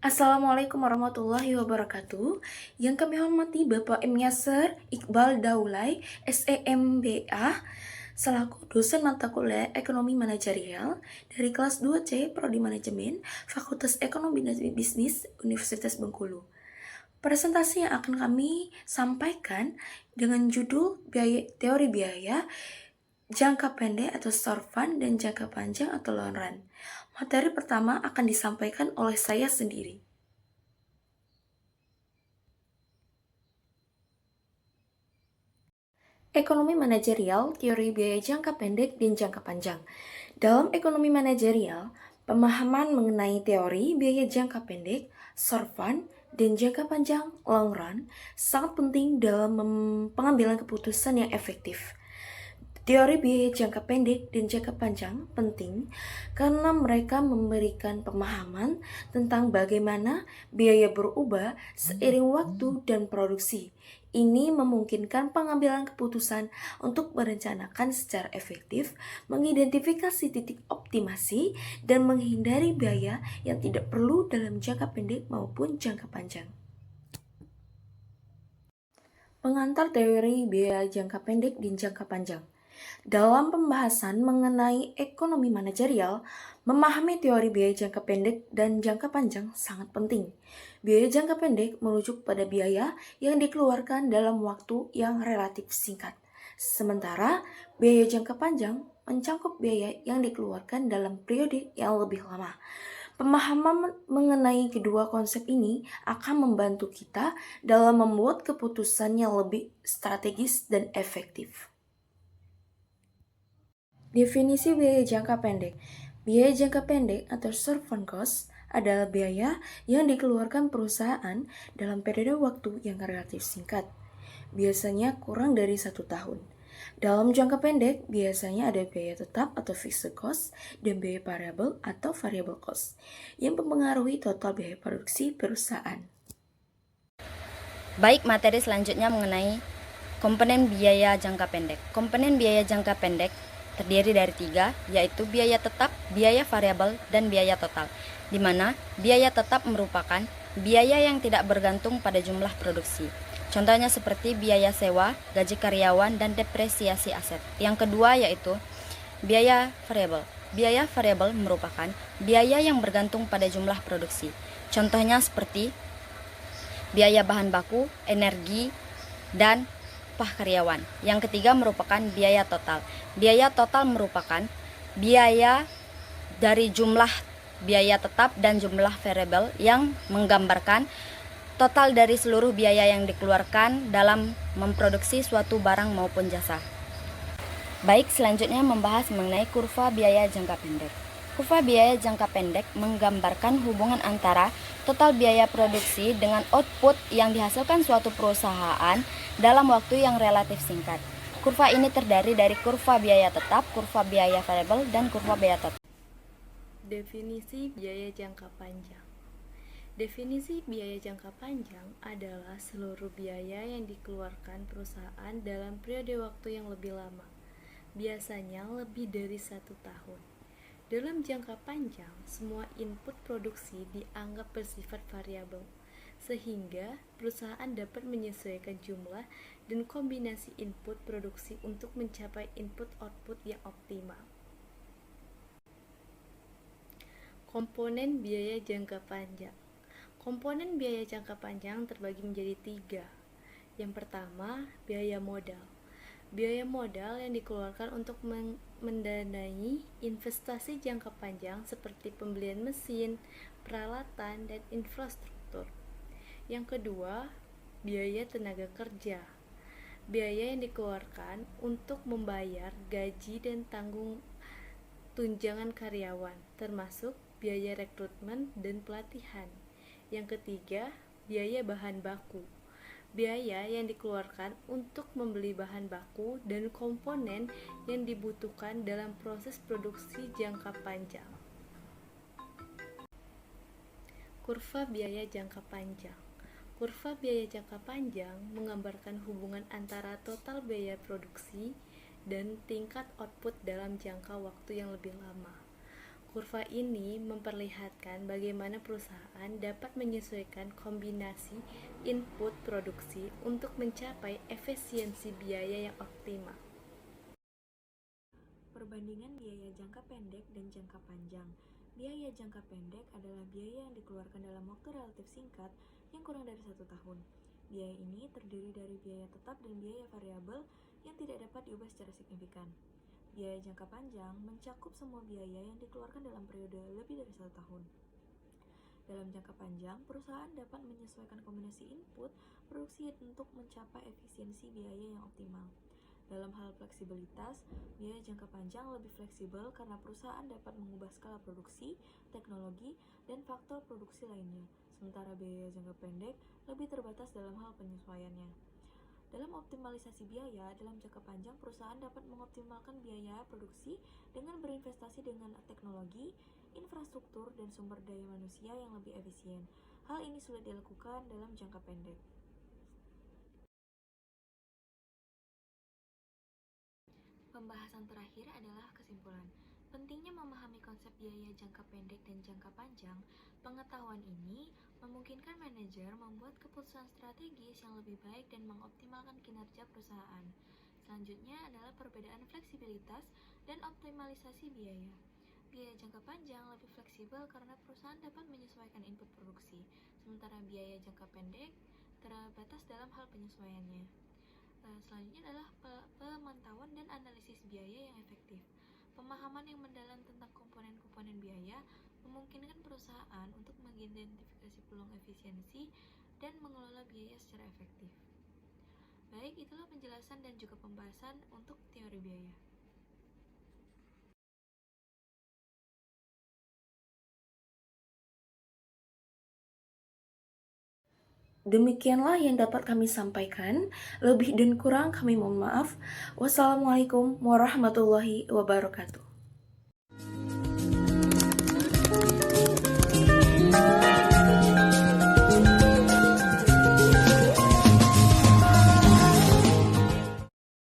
Assalamualaikum warahmatullahi wabarakatuh. Yang kami hormati Bapak M. Yasser Iqbal Daulay, SEMBA, selaku dosen mata kuliah Ekonomi Manajerial dari kelas 2C Prodi Manajemen, Fakultas Ekonomi dan Bisnis, Universitas Bengkulu. Presentasi yang akan kami sampaikan dengan judul teori biaya jangka pendek atau short fund dan jangka panjang atau long run. Materi pertama akan disampaikan oleh saya sendiri. Ekonomi manajerial, teori biaya jangka pendek dan jangka panjang. Dalam ekonomi manajerial, pemahaman mengenai teori biaya jangka pendek, short fund, dan jangka panjang, long run, sangat penting dalam pengambilan keputusan yang efektif. Teori biaya jangka pendek dan jangka panjang penting karena mereka memberikan pemahaman tentang bagaimana biaya berubah seiring waktu dan produksi. Ini memungkinkan pengambilan keputusan untuk merencanakan secara efektif, mengidentifikasi titik optimasi, dan menghindari biaya yang tidak perlu dalam jangka pendek maupun jangka panjang. Pengantar teori biaya jangka pendek dan jangka panjang. Dalam pembahasan mengenai ekonomi manajerial, memahami teori biaya jangka pendek dan jangka panjang sangat penting. Biaya jangka pendek merujuk pada biaya yang dikeluarkan dalam waktu yang relatif singkat. Sementara biaya jangka panjang mencakup biaya yang dikeluarkan dalam periode yang lebih lama. Pemahaman mengenai kedua konsep ini akan membantu kita dalam membuat keputusan yang lebih strategis dan efektif. Definisi biaya jangka pendek. Biaya jangka pendek atau short fund cost adalah biaya yang dikeluarkan perusahaan dalam periode waktu yang relatif singkat, biasanya kurang dari 1 tahun. Dalam jangka pendek, biasanya ada biaya tetap atau fixed cost dan biaya variabel atau variable cost yang mempengaruhi total biaya produksi perusahaan. Baik, materi selanjutnya mengenai komponen biaya jangka pendek. Komponen biaya jangka pendek terdiri dari 3, yaitu biaya tetap, biaya variabel, dan biaya total, di mana biaya tetap merupakan biaya yang tidak bergantung pada jumlah produksi. Contohnya seperti biaya sewa, gaji karyawan, dan depresiasi aset. Yang kedua yaitu biaya variabel. Biaya variabel merupakan biaya yang bergantung pada jumlah produksi. Contohnya seperti biaya bahan baku, energi, dan upah karyawan. Yang ketiga merupakan biaya total. Biaya total merupakan biaya dari jumlah biaya tetap dan jumlah variabel yang menggambarkan total dari seluruh biaya yang dikeluarkan dalam memproduksi suatu barang maupun jasa. Baik, selanjutnya membahas mengenai kurva biaya jangka pendek. Kurva biaya jangka pendek menggambarkan hubungan antara total biaya produksi dengan output yang dihasilkan suatu perusahaan dalam waktu yang relatif singkat. Kurva ini terdiri dari kurva biaya tetap, kurva biaya variabel, dan kurva biaya total. Definisi biaya jangka panjang. Definisi biaya jangka panjang adalah seluruh biaya yang dikeluarkan perusahaan dalam periode waktu yang lebih lama, biasanya lebih dari 1 tahun. Dalam jangka panjang, semua input produksi dianggap bersifat variabel, sehingga perusahaan dapat menyesuaikan jumlah dan kombinasi input produksi untuk mencapai input-output yang optimal. Komponen biaya jangka panjang. Komponen biaya jangka panjang terbagi menjadi 3. Yang pertama, biaya modal. Biaya modal yang dikeluarkan untuk mendanai investasi jangka panjang seperti pembelian mesin, peralatan, dan infrastruktur. Yang kedua, biaya tenaga kerja. Biaya yang dikeluarkan untuk membayar gaji dan tunjangan karyawan, termasuk biaya rekrutmen dan pelatihan. Yang ketiga, biaya bahan baku. Biaya yang dikeluarkan untuk membeli bahan baku dan komponen yang dibutuhkan dalam proses produksi jangka panjang. Kurva biaya jangka panjang. Kurva biaya jangka panjang menggambarkan hubungan antara total biaya produksi dan tingkat output dalam jangka waktu yang lebih lama. Kurva ini memperlihatkan bagaimana perusahaan dapat menyesuaikan kombinasi input produksi untuk mencapai efisiensi biaya yang optimal. Perbandingan biaya jangka pendek dan jangka panjang. Biaya jangka pendek adalah biaya yang dikeluarkan dalam waktu relatif singkat yang kurang dari 1 tahun. Biaya ini terdiri dari biaya tetap dan biaya variabel yang tidak dapat diubah secara signifikan. Biaya jangka panjang mencakup semua biaya yang dikeluarkan dalam periode lebih dari 1 tahun. Dalam jangka panjang, perusahaan dapat menyesuaikan kombinasi input produksi untuk mencapai efisiensi biaya yang optimal. Dalam hal fleksibilitas, biaya jangka panjang lebih fleksibel karena perusahaan dapat mengubah skala produksi, teknologi, dan faktor produksi lainnya, sementara biaya jangka pendek lebih terbatas dalam hal penyesuaiannya. Dalam optimalisasi biaya, dalam jangka panjang perusahaan dapat mengoptimalkan biaya produksi dengan berinvestasi dengan teknologi, infrastruktur, dan sumber daya manusia yang lebih efisien. Hal ini sulit dilakukan dalam jangka pendek. Pembahasan terakhir adalah kesimpulan. Pentingnya memahami konsep biaya jangka pendek dan jangka panjang. Pengetahuan ini memungkinkan manajer membuat keputusan strategis yang lebih baik dan mengoptimalkan kinerja perusahaan. Selanjutnya adalah perbedaan fleksibilitas dan optimalisasi biaya. Biaya jangka panjang lebih fleksibel karena perusahaan dapat menyesuaikan input produksi, sementara biaya jangka pendek terbatas dalam hal penyesuaiannya. Selanjutnya adalah pemantauan dan analisis biaya yang efektif. Pemahaman yang mendalam tentang komponen-komponen biaya memungkinkan perusahaan untuk mengidentifikasi peluang efisiensi dan mengelola biaya secara efektif. Baik, itulah penjelasan dan juga pembahasan untuk teori biaya. Demikianlah yang dapat kami sampaikan. Lebih dan kurang kami mohon maaf. Wassalamualaikum warahmatullahi wabarakatuh.